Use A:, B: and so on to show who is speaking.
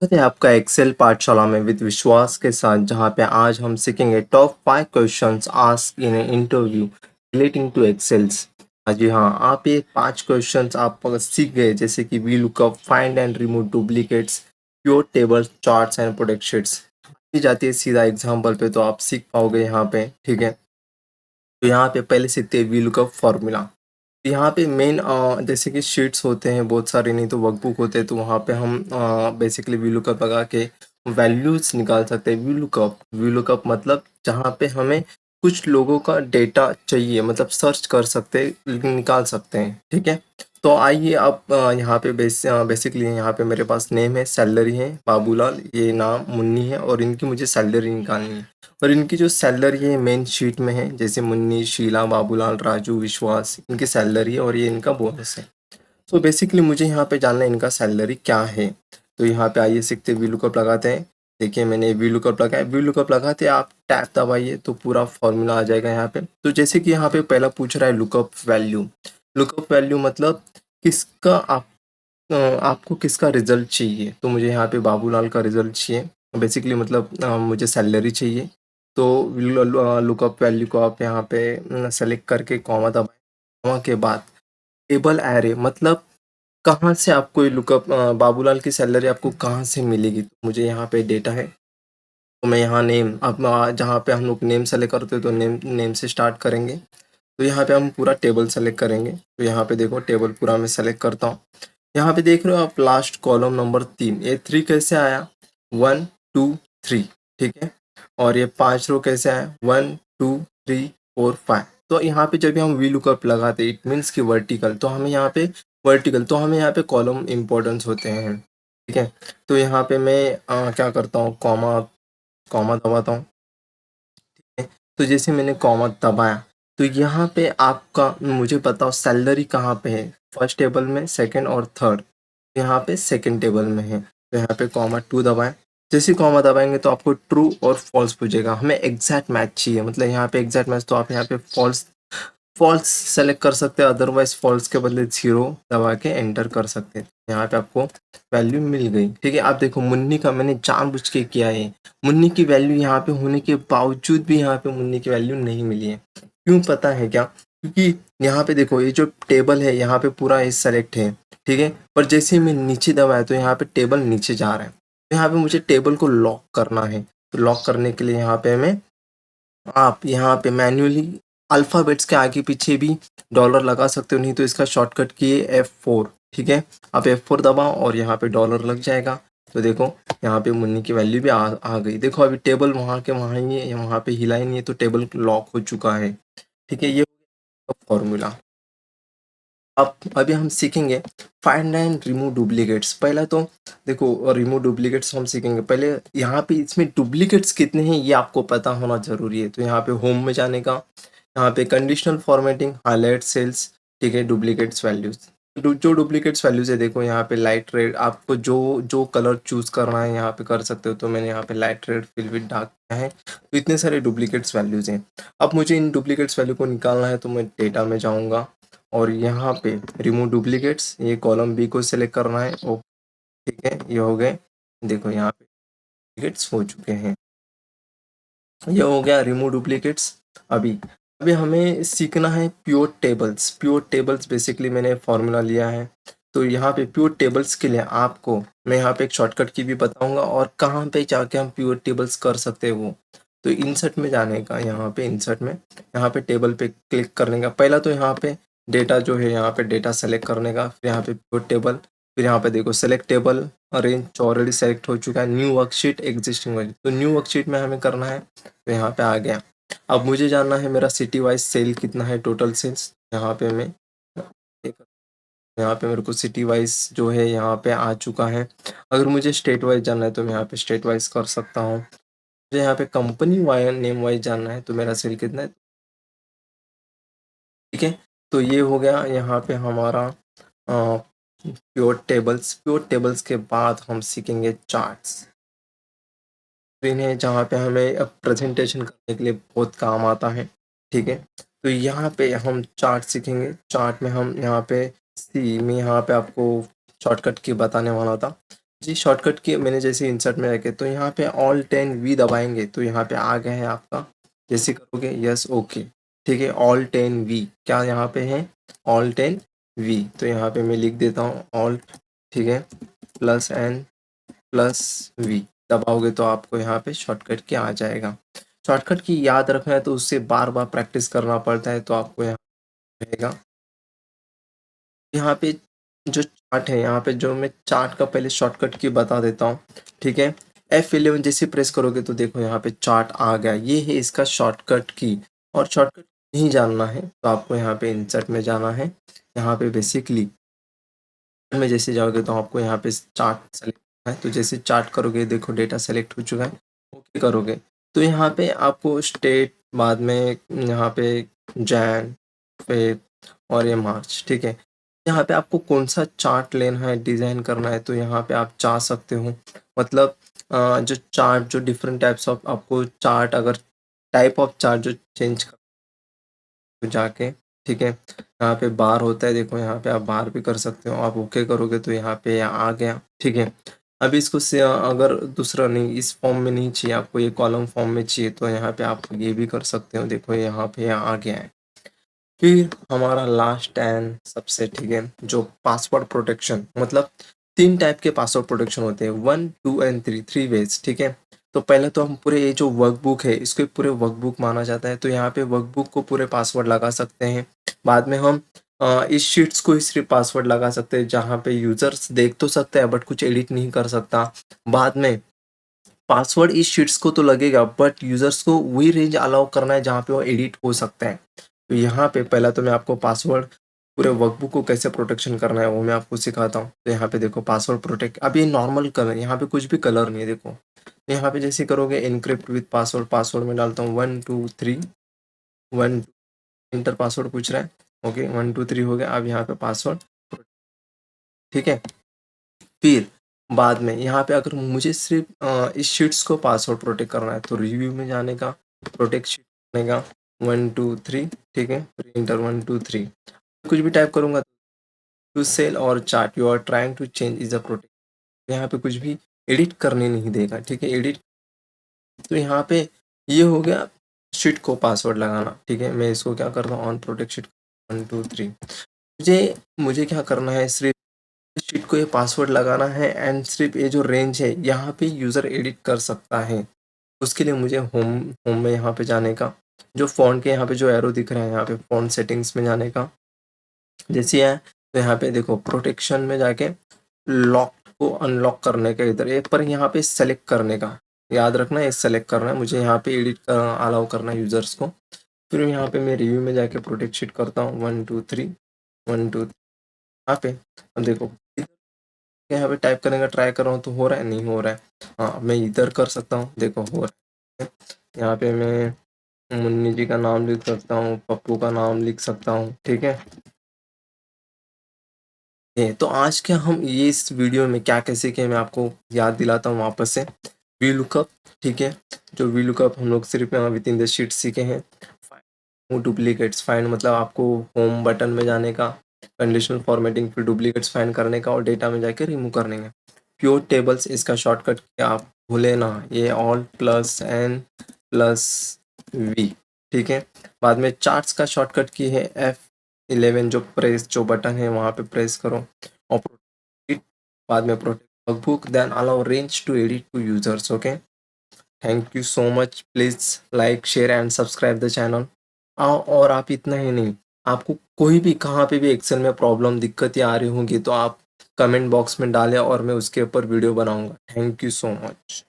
A: स्वागत है आपका एक्सेल पाठशाला में विद विश्वास के साथ, जहां पे आज हम सीखेंगे top 5 questions asked in interview relating to excels. जी हाँ, आप ये 5 क्वेश्चंस आप अगर सीख गए, जैसे कि V lookup, find and remove duplicates, pure tables, charts and product sheets, जाती है सीधा एग्जाम्पल पे, तो आप सीख पाओगे यहाँ पे। ठीक है, तो यहाँ पे पहले सीखते हैं वी लुकअप फॉर्मूला। यहाँ पे मेन जैसे कि शीट्स होते हैं बहुत सारे, नहीं तो वर्कबुक होते हैं, तो वहाँ पे हम बेसिकली वी लुकअप लगा के वैल्यूज निकाल सकते हैं। वी लुकअप मतलब जहाँ पे हमें कुछ लोगों का डेटा चाहिए, मतलब सर्च कर सकते हैं, निकाल सकते हैं। ठीक है, तो आइए अब यहाँ पे बेसिकली यहाँ पे मेरे पास नेम है, सैलरी है, बाबूलाल, ये नाम मुन्नी है, और इनकी मुझे सैलरी निकालनी है। और इनकी जो सैलरी है मेन शीट में है, जैसे मुन्नी, शीला, बाबूलाल, राजू, विश्वास, इनकी सैलरी है और ये इनका बोनस है। तो बेसिकली मुझे यहाँ पे जानना है इनका सैलरी क्या है। तो यहाँ पे आइए सीखते वी लुकअप लगाते हैं। देखिए मैंने वी लुकअप लगाया, वी लुकअप लगाते आप टैब दबाइए तो पूरा फॉर्मूला आ जाएगा यहाँ पे। तो जैसे कि यहाँ पे पहला पूछ रहा है लुकअप वैल्यू। लुकअप वैल्यू मतलब किसका आपको किसका रिजल्ट चाहिए। तो मुझे यहाँ पे बाबूलाल का रिजल्ट चाहिए, बेसिकली मतलब मुझे सैलरी चाहिए। तो लुकअप वैल्यू को आप यहाँ पे सेलेक्ट करके कॉमा दबाएं। कॉमा के बाद टेबल एरे मतलब कहाँ से आपको ये लुकअप बाबूलाल की सैलरी आपको कहाँ से मिलेगी। तो मुझे यहाँ पे डेटा है, तो मैं यहाँ नेम, अब जहाँ पे हम लोग नेम सेलेक्ट करते हैं तो नेम नेम से स्टार्ट करेंगे। तो यहाँ पे हम पूरा टेबल सेलेक्ट करेंगे। तो यहाँ पे देखो टेबल पूरा मैं सेलेक्ट करता हूँ। यहाँ पे देख रहे हो आप लास्ट कॉलम नंबर 3, ये 3 कैसे आया, 1 2 3। ठीक है, और ये 5 रो कैसे आया, 1 2 3 4 5। तो यहाँ पे जब भी हम वी लुकअप लगाते इट मीन्स कि वर्टिकल, तो हमें यहाँ पे कॉलम इंपॉर्टेंस होते हैं। ठीक है, तो यहाँ पे मैं क्या करता हूँ, कॉमा कॉमा दबाता हूँ। तो जैसे मैंने कॉमा दबाया, तो यहाँ पे आपका मुझे बताओ सैलरी कहाँ पे है, फर्स्ट टेबल में, सेकंड और थर्ड। यहाँ पे सेकंड टेबल में है। तो यहाँ पे कॉमा 2 दबाएं। जैसे कॉमा दबाएंगे तो आपको ट्रू और फॉल्स पूछेगा, हमें एग्जैक्ट मैच चाहिए, मतलब यहाँ पे एग्जैक्ट मैच, तो आप यहाँ पे फॉल्स फॉल्स सेलेक्ट कर सकते हैं, अदरवाइज फॉल्स के बदले 0 दबा के एंटर कर सकते हैं। यहाँ पे आपको वैल्यू मिल गई। ठीक है, आप देखो मुन्नी का मैंने जानबूझ के किया है, मुन्नी की वैल्यू यहाँ पे होने के बावजूद भी यहाँ पे मुन्नी की वैल्यू नहीं मिली है। क्यों पता है क्या, क्योंकि यहाँ पे देखो ये जो टेबल है यहाँ पे पूरा ये सेलेक्ट है। ठीक है, पर जैसे ही मैं नीचे दबाया तो यहाँ पे टेबल नीचे जा रहा है। तो यहाँ पे मुझे टेबल को लॉक करना है। तो लॉक करने के लिए यहाँ पे मैं, आप यहाँ पे मैन्युअली अल्फ़ाबेट्स के आगे पीछे भी डॉलर लगा सकते हो, नहीं तो इसका शॉर्टकट किए F4। ठीक है, आप F4 दबाओ और यहाँ पे डॉलर लग जाएगा। तो देखो यहाँ पे मुन्नी की वैल्यू भी आ गई। देखो अभी टेबल वहाँ के वहाँ ही है, वहाँ पे हिला ही नहीं है, तो टेबल लॉक हो चुका है। ठीक है, ये फॉर्मूला। अब अभी हम सीखेंगे फाइंड एंड रिमूव डुप्लीकेट्स। पहला तो देखो रिमूव डुप्लीकेट्स हम सीखेंगे। पहले यहाँ पे इसमें डुप्लीकेट्स कितने हैं ये आपको पता होना जरूरी है। तो यहाँ पे होम में जाने का, यहाँ पे कंडीशनल फॉर्मेटिंग, हाईलाइट सेल्स। ठीक है, डुप्लीकेट्स वैल्यूज, जो डुप्लीकेट्स वैल्यूज है देखो यहाँ पे लाइट रेड, आपको जो जो कलर चूज करना है यहाँ पे कर सकते हो। तो मैंने यहाँ पे light red fill with dark किया है। तो इतने सारे डुप्लीकेट्स वैल्यूज हैं। अब मुझे इन डुप्लीकेट्स वैल्यू को निकालना है, तो मैं डेटा में जाऊँगा और यहाँ पे रिमूव डुप्लीकेट्स, ये कॉलम बी को सिलेक्ट करना है। ओ ठीक है, ये हो गए। देखो यहाँ पे डुप्लीकेट्स हो चुके हैं, ये हो गया रिमूव डुप्लीकेट्स। अभी अभी हमें सीखना है pure tables. Pure tables basically मैंने फॉर्मूला लिया है। तो यहाँ पे प्योर टेबल्स के लिए आपको मैं यहाँ पे एक शॉर्टकट की भी बताऊंगा, और कहाँ पे जाके हम प्योर टेबल्स कर सकते हैं वो। तो इंसर्ट में जाने का, यहाँ पे इंसर्ट में, यहाँ पे टेबल पे क्लिक करने का। पहला तो यहाँ पे डेटा जो है, यहाँ पे डेटा सेलेक्ट करने का, फिर यहाँ पे प्योर टेबल, फिर यहाँ पे देखो select table arrange, already select हो चुका है। न्यू वर्कशीट, एग्जिस्टिंग वर्कशीट, तो न्यू वर्कशीट में हमें करना है। तो यहाँ पे आ गया। अब मुझे जानना है मेरा सिटी वाइज सेल कितना है, टोटल सेल्स। यहाँ पे मैं यहाँ पे मेरे को सिटी वाइज जो है यहाँ पे आ चुका है। अगर मुझे स्टेट वाइज जानना है तो मैं यहाँ पे स्टेट वाइज कर सकता हूँ। मुझे यहाँ पे कंपनी वाइज नेम वाइज जानना है, तो मेरा सेल कितना है। ठीक है, तो ये हो गया यहाँ पे हमारा प्योर टेबल्स के बाद हम सीखेंगे चार्ट्स। स्क्रीन है जहाँ पे हमें अब प्रेजेंटेशन करने के लिए बहुत काम आता है। ठीक है, तो यहाँ पे हम चार्ट सीखेंगे। चार्ट में हम यहाँ पे सी में यहाँ पे आपको शॉर्टकट की बताने वाला था। जी, शॉर्टकट की मैंने जैसे इंसर्ट में रखे तो यहाँ पे ऑल्ट एंड वी दबाएँगे तो यहाँ पे आ गया है आपका। जैसे करोगे यस ओके, ठीक है, ऑल्ट एंड वी क्या यहाँ पे है? ऑल्ट एंड वी, तो यहाँ पे मैं लिख देता हूँ ऑल्ट, ठीक है, प्लस एन प्लस वी दबाओगे तो आपको यहाँ पे शॉर्टकट की आ जाएगा। शॉर्टकट की याद रखना है तो उससे बार-बार प्रैक्टिस करना पड़ता है, तो आपको यहाँ रहेगा। यहाँ पे जो चार्ट है, यहाँ पे जो मैं चार्ट का पहले शॉर्टकट की बता देता हूँ, ठीक है। F11 जैसे प्रेस करोगे तो देखो यहाँ पे चार्ट आ गया, ये है इसका शॉर्टकट की। और शॉर्टकट नहीं जानना है तो आपको यहाँ पे इंसर्ट में जाना है। यहाँ पे बेसिकली में जैसे जाओगे तो आपको यहाँ पे चार्ट सेलेक्ट है, तो जैसे चार्ट करोगे देखो डेटा सेलेक्ट हो चुका है, ओके करोगे तो यहाँ पे आपको स्टेट, बाद में यहाँ पे जैन, फेब और ये मार्च, ठीक है। यहाँ पे आपको कौन सा चार्ट लेना है, डिज़ाइन करना है, तो यहाँ पे आप चाह सकते हो, मतलब जो चार्ट जो डिफरेंट टाइप्स ऑफ आपको चार्ट, अगर टाइप ऑफ चार्ट जो चेंज कर तो जाके, ठीक है, यहाँ पे बार होता है, देखो यहाँ पे आप बार भी कर सकते हो, आप ओके करोगे तो यहाँ पे आ गया, ठीक है। अभी इसको से अगर दूसरा नहीं, इस फॉर्म में नहीं चाहिए आपको, ये कॉलम फॉर्म में चाहिए तो यहाँ पे आप ये भी कर सकते हो, देखो यहाँ पे आ गया है। फिर हमारा लास्ट एंड सबसे, ठीक है, जो पासवर्ड प्रोटेक्शन, मतलब 3 टाइप के पासवर्ड प्रोटेक्शन होते हैं, 1, 2 एंड 3, 3 वेज़, ठीक है। तो पहले तो हम पूरे ये जो वर्कबुक है, इसको एक पूरे वर्कबुक माना जाता है, तो यहाँ पे वर्कबुक को पूरे पासवर्ड लगा सकते हैं। बाद में हम इस शीट्स को ही सिर्फ पासवर्ड लगा सकते हैं, जहाँ पे यूज़र्स देख तो सकते हैं बट कुछ एडिट नहीं कर सकता। बाद में पासवर्ड इस शीट्स को तो लगेगा बट यूज़र्स को वही रेंज अलाउ करना है जहाँ पे वो एडिट हो सकता है। तो यहाँ पे पहला तो मैं आपको पासवर्ड पूरे वर्कबुक को कैसे प्रोटेक्शन करना है वो मैं आपको सिखाता हूँ। तो यहाँ पे देखो पासवर्ड प्रोटेक्ट, अब ये नॉर्मल कलर, यहाँ पे कुछ भी कलर नहीं है देखो। तो यहाँ पे जैसे करोगे एनक्रिप्ट विद पासवर्ड, पासवर्ड में डालता हूँ 1 2 3 1, इंटर पासवर्ड पूछ रहा है, ओके 1 2 3 हो गया। अब यहाँ पे पासवर्ड, ठीक है। फिर बाद में यहाँ पे अगर मुझे सिर्फ इस शीट्स को पासवर्ड प्रोटेक्ट करना है तो रिव्यू में जाने का, प्रोटेक्ट शीट करने का 1 2 3, ठीक है, फिर इंटर 1 2 3 कुछ भी टाइप करूंगा, to cell or chart you are trying to change is a protect, यहाँ पे कुछ भी एडिट करने नहीं देगा, ठीक है, एडिट। तो यहाँ पे ये हो गया शीट को पासवर्ड लगाना, ठीक है। मैं इसको क्या करता हूँ, ऑन प्रोटेक्ट शीट 1 2 3, मुझे मुझे क्या करना है, सिर्फ शीट को ये पासवर्ड लगाना है एंड सिर्फ ये जो रेंज है यहाँ पे यूज़र एडिट कर सकता है। उसके लिए मुझे होम होम में यहाँ पे जाने का, जो फ़ॉन्ट के यहाँ पे जो एरो दिख रहा है, यहाँ पे फ़ॉन्ट सेटिंग्स में जाने का, जैसे है तो यहाँ पे देखो प्रोटेक्शन में जाके लॉक को अनलॉक करने का इधर एक पर यहाँ पे सेलेक्ट करने का, याद रखना है सेलेक्ट करना है, मुझे यहाँ पे एडिट कर अलाउ करना है यूज़र्स को। फिर यहाँ पे मैं रिव्यू में जाके प्रोटेक्ट शीट करता हूँ 1 2 3 1 2, यहाँ पे अब देखो यहाँ पे टाइप करने का ट्राई कर रहा हूँ तो हो रहा है, नहीं हो रहा है। हाँ, मैं इधर कर सकता हूँ, देखो हो रहा है। यहाँ पे मैं मुन्नी जी का नाम लिख सकता हूँ, पप्पू का नाम लिख सकता हूँ, ठीक है। ये तो आज के हम ये इस वीडियो में क्या कैसे किए मैं आपको याद दिलाता हूँ वापस से। वी लुकअप, ठीक है, जो वी लुकअप हम लोग सिर्फ विद इन द शीट सीखे हैं। डुप्लीकेट्स फाइंड, मतलब आपको होम बटन में जाने का, कंडीशनल फॉर्मेटिंग, फिर डुप्लीकेट्स फाइंड करने का और डेटा में जाके रिमूव करने का। प्योर टेबल्स, इसका शॉर्टकट क्या आप भूले ना, ये alt plus N plus V, ठीक है। बाद में चार्ट्स का शॉर्टकट की है F11, जो प्रेस जो बटन है वहाँ पे प्रेस करो और protect, बाद में protect workbook, then allow range to edit to users, okay. Thank you so much, please like share and subscribe the channel. और आप इतना ही नहीं, आपको कोई भी कहाँ पे भी एक्सेल में प्रॉब्लम दिक्कतें आ रही होंगी तो आप कमेंट बॉक्स में डालें और मैं उसके ऊपर वीडियो बनाऊंगा। Thank you so much.